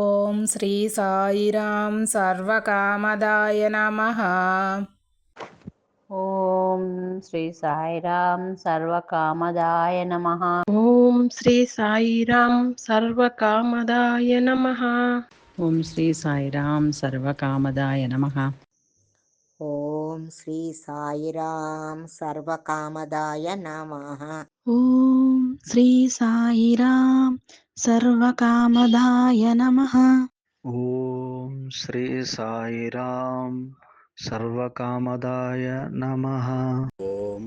ఓం శ్రీ సాయిరాం సర్వకామదాయ నమః. ఓం శ్రీ సాయిరాం సర్వకామదాయ నమః. ఓం శ్రీ సాయిరాం సర్వకామదాయ నమః. ఓం శ్రీ సాయిరాం సర్వకామదాయ నమః. ఓం శ్రీ సాయిరాం సర్వకామదాయ నమః. ఓం శ్రీ సాయిరాం సర్వకామదాయ నమః. ఓం శ్రీ సాయిరాం సర్వకామదాయ నమః. ఓం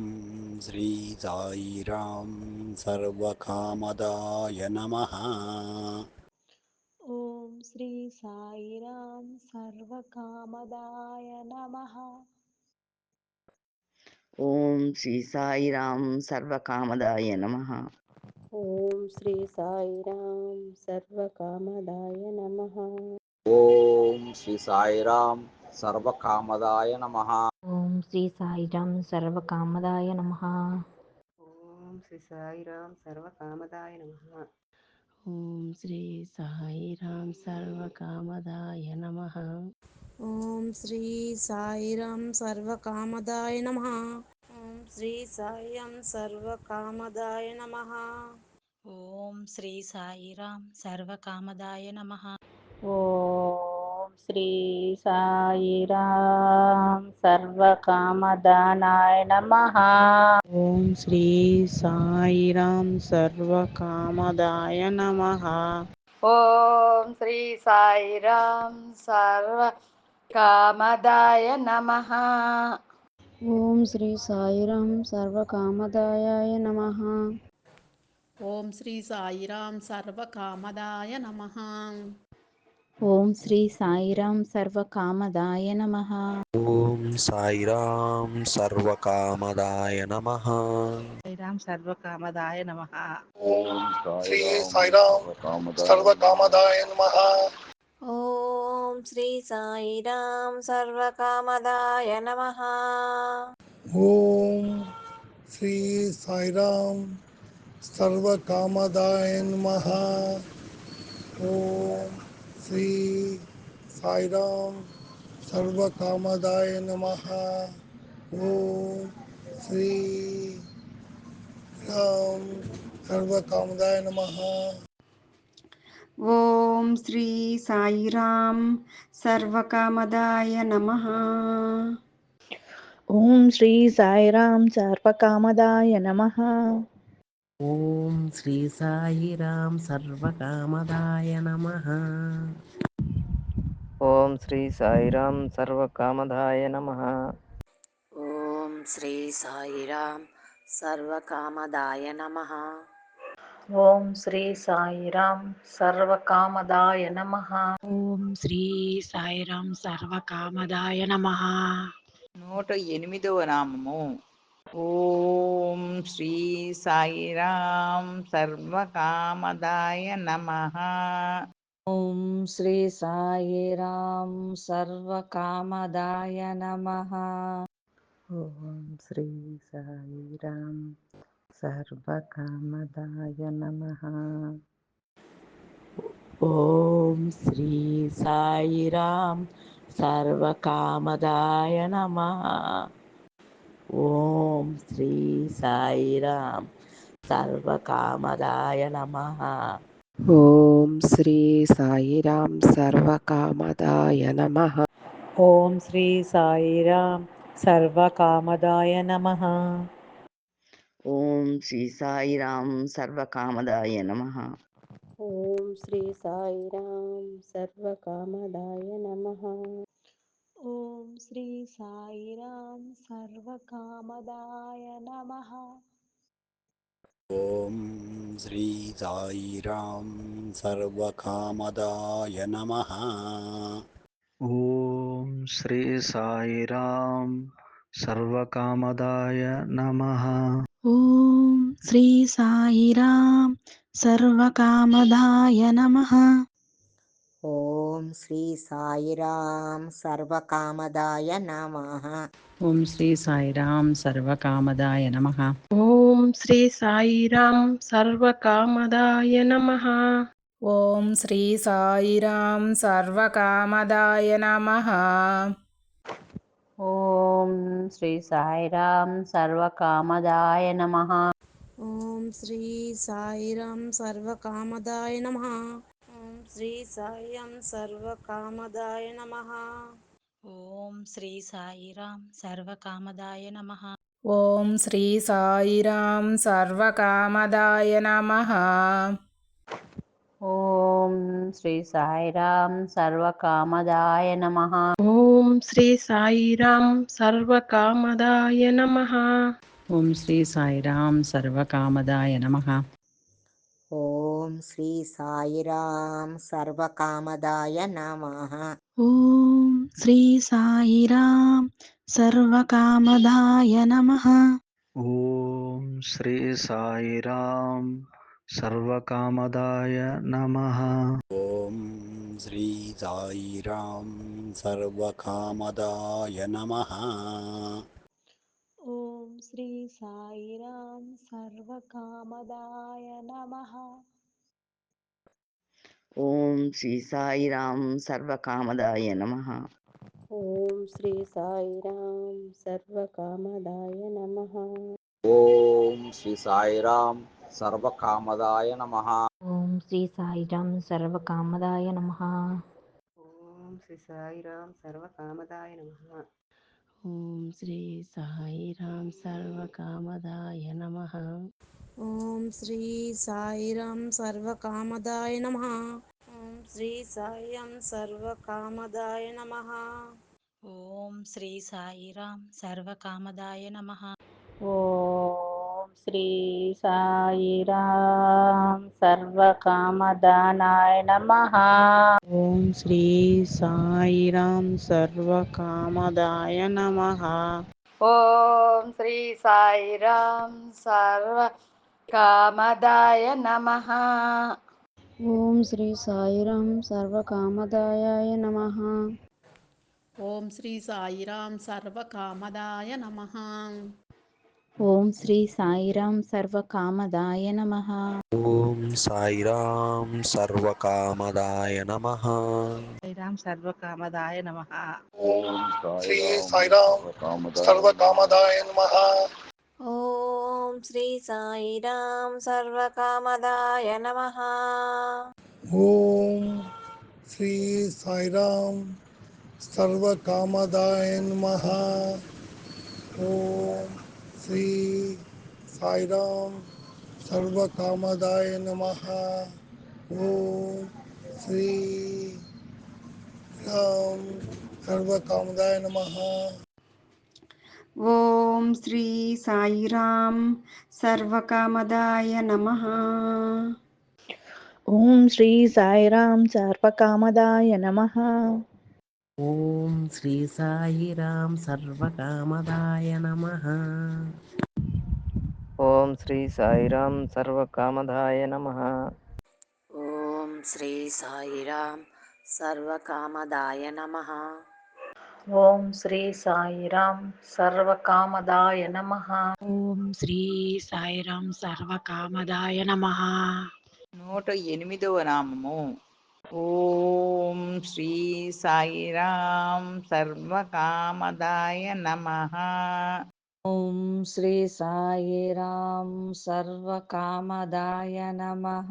శ్రీ సాయిరాం సర్వకామదాయ నమః. ఓం శ్రీ సాయిరాం సర్వకామదాయ నమః. ఓం శ్రీ సాయిరాం సర్వకామదాయ నమః. ఓం శ్రీ సాయిరాం సర్వకామదాయ నమః. ఓం శ్రీ సాయిరాం సర్వకామదాయ నమః. ఓం శ్రీ సాయిరాం సర్వకామదాయ నమః. ఓం శ్రీ సాయిరాం సర్వకామదాయ నమః. ఓం శ్రీ సాయిరాం సర్వకామదాయ నమః. ఓం శ్రీ సాయిరాం సర్వకామదాయ నమః. ఓం శ్రీ సాయిరాం సర్వకామదాయ నమః. ఓం శ్రీ సాయిరాం సర్వకామదాయ నమః. ఓం శ్రీ సాయిరాం సర్వకామదానాయ నమః. ఓం శ్రీ సాయిరాం సర్వకామదాయ నమః. ఓం శ్రీ సాయిరాం సర్వకామదాయ నమః. ఓం శ్రీ సాయిరాం సర్వకామదాయ నమః. ఓం శ్రీ సాయిరాం సర్వకామదాయ నమః. ఓం శ్రీ సాయిరాం సర్వకామదాయ నమః. ఓం సాయిరాం సర్వకామదాయ నమః. సాయిరాం సర్వకామదాయ నమః. ఓం శ్రీ సాయిరాం సర్వకామదాయ నమః. ఓం శ్రీ సాయిరాం సర్వకామదాయ నమః. ఓం శ్రీ సాయిరాం సర్వకామదాయ నమః. ఓం శ్రీ సాయిరాం సర్వకామదాయ నమః. ఓం శ్రీ రాం సర్వకామదాయ నమః. ఓం శ్రీ సాయిరాం సర్వకామదాయ నమః. ఓం శ్రీ సాయిరాం సర్వకామదాయ నమః. ఓం శ్రీ సాయిరాం సర్వకామదాయ నమః. ఓం శ్రీ సాయిరాం సర్వకామదాయ నమః. ఓం శ్రీ సాయిరాం సర్వకామదాయ నమః. ఓం శ్రీ సాయిరాం సర్వకామదాయ నమః. ఓం శ్రీ సాయిరాం సర్వకామదాయ నమః. 108వ నామము. ఓం శ్రీ సాయిరాం సర్వకామదాయ నమః. ఓం శ్రీ సాయిరాం సర్వకామదాయ నమః. ఓం శ్రీ సాయిరాం సర్వకామదాయ నమః. ఓం శ్రీ సాయిరాం సర్వకామదాయ నమః. ఓం శ్రీ సాయిరాం సర్వకామదాయ నమః. ఓం శ్రీ సాయిరాం సర్వకామదాయ నమః. ఓం శ్రీ సాయిరాం సర్వకామదాయ నమః. ఓం శ్రీ సాయిరాం సర్వకామదాయ నమః. ఓం శ్రీ సాయిరాం సర్వకామదాయ నమః. ఓం శ్రీ సాయిరాం సర్వకామదాయ నమః. ఓం శ్రీ సాయిరాం సర్వకామదాయ నమః. ఓం శ్రీ సాయిరాం సర్వకామదాయ నమః. ఓం శ్రీ సాయిరాం సర్వకామదాయ నమః. ఓం శ్రీ సాయిరాం సర్వకామదాయ నమః. ఓం శ్రీ సాయిరాం సర్వకామదాయ నమః. ఓం శ్రీ సాయిరాం సర్వకామదాయ నమః. ఓం శ్రీ సాయిరాం సర్వకామదాయ నమః. ఓం శ్రీ సాయిరాం సర్వకామదాయ నమః. ఓం శ్రీ సాయిరాం సర్వకామదాయ నమః. ఓం శ్రీ సాయిరాం సర్వకామదాయ నమః. ఓం శ్రీ సాయిరాం సర్వకామదాయ నమః. ఓం శ్రీ సాయిరాం సర్వకామదాయ నమః. ఓం శ్రీ సాయిరాం సర్వకామదాయ నమః. ఓం శ్రీ సాయిరాం సర్వకామదాయ నమః. ఓం శ్రీ సాయిరాం సర్వకామదాయ నమః. ఓం శ్రీ సాయిరాం సర్వకామదాయ నమః. ఓం శ్రీ సాయిరాం సర్వకామదాయ నమః. ఓం శ్రీ సాయిరామ్ సర్వకామదాయ నమః. ఓం శ్రీ సాయిరాం సర్వకామదాయ నమః. ఓం శ్రీ సాయిరాం సర్వకామదాయ నమః. ఓం శ్రీ సాయిరాం సర్వకామదాయ నమః. ఓం శ్రీ సాయిరాం సర్వకామదాయ నమః. ఓం శ్రీ సాయిరామ్ సర్వకామదాయ నమః. ఓం శ్రీ సాయిరాం సర్వకామదాయ నమః. ఓం శ్రీ సాయిరాం సర్వకామదాయ నమః. ఓం శ్రీ సాయిరాం సర్వకామదాయ నమః. ఓం శ్రీ సాయిరాం సర్వకామదాయ నమః. ఓం శ్రీ సాయిరాం సర్వకామదాయ నమః. ఓం శ్రీ సాయిరాం సర్వకామదాయ నమః. ఓం శ్రీ సాయిరాం సర్వకామదానాయ నమః. ఓం శ్రీ సాయిరాం సర్వకామదాయ నమః. ఓం శ్రీ సాయిరాం సర్వకామదాయ నమః. ఓం శ్రీ సాయిరాం సర్వకామదాయ నమః. ఓం శ్రీ సాయిరాం సర్వకామదాయ నమః. ఓం శ్రీ సాయిరాం సర్వకామదాయ నమః. ఓం సాయిరాం సర్వకామదాయ నమః. సాయిరాం సర్వకామదాయ నమః. ఓం శ్రీ సాయిరామ్ సర్వకామదాయ నమః. ఓం శ్రీ సాయిరాం సర్వకామదాయ నమః. ఓం శ్రీ సాయిరామ్ సర్వకామదాయ నమః. ఓం శ్రీ సాయిరామ్ సర్వకామదాయ నమః. ఓం శ్రీ రామ్ సర్వకామదాయ నమః. ఓం శ్రీ సాయిరాం సర్వకామదాయ నమః. ఓం శ్రీ సాయిరాం సర్వకామదాయ నమః. ఓం శ్రీ సాయిరాం సర్వకామదాయ నమః. ఓం శ్రీ సాయిరాం సర్వకామదాయ నమః. ఓం శ్రీ సాయిరాం సర్వకామదాయ నమః. ఓం శ్రీ సాయిరాం సర్వకామదాయ నమః. ఓం శ్రీ సాయిరాం సర్వకామదాయ నమః. 108వ నామము. ఓం శ్రీ సాయిరాం సర్వకామదాయ నమః. ఓం శ్రీ సాయిరాం సర్వకామదాయ నమః.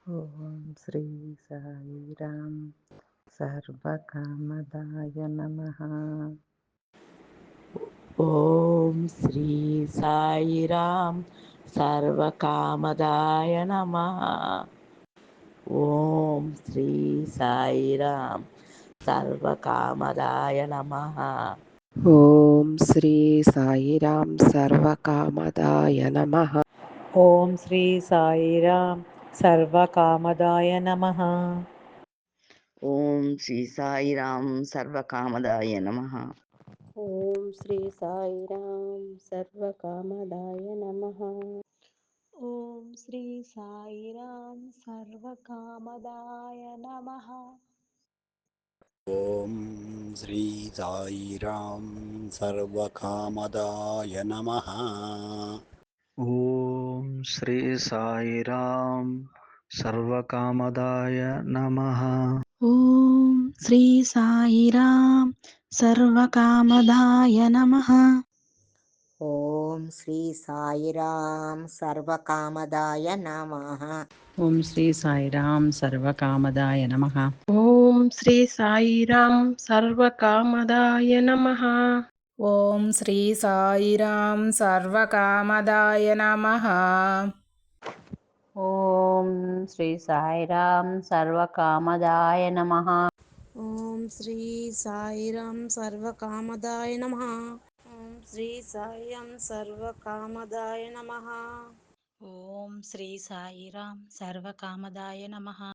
ఓం శ్రీ సాయిరాం సర్వకామదాయ నమః. ఓం శ్రీ సాయిరాం సర్వకామదాయ నమః. ఓం శ్రీ సాయిరాం సర్వకామదాయ నమః. ఓం శ్రీ సాయిరాం సర్వకామదాయ నమః. ఓం శ్రీ సాయిరాం సర్వకామదాయ నమః. ఓం శ్రీ సాయిరాం సర్వకామదాయ నమః. ఓం శ్రీ సాయిరాం సర్వకామదాయ నమః. ఓం శ్రీ సాయిరాం సర్వకామదాయ నమః. ఓం శ్రీ సాయిరాం సర్వకామదాయ నమః. ఓం శ్రీ సాయిరామ్ सर्वकामदाय नमः। ॐ श्री साईराम सर्वकामदाय नमः। ఓం శ్రీ సాయిరాం సర్వకామదాయ నమః. ఓం శ్రీ సాయిరాం సర్వకామదాయ నమః. ఓం శ్రీ సాయిరాం సర్వకామదాయ నమః. ఓం శ్రీ సాయిరాం సర్వకామదాయ నమః. ఓం శ్రీ సాయిరాం సర్వకామదాయ నమః. ఓం శ్రీ సాయిరాం సర్వకామదాయ నమః. ఓం శ్రీ సాయిరాం సర్వకామదాయ నమః. ఓం శ్రీ సాయిరాం సర్వకామదాయ నమః.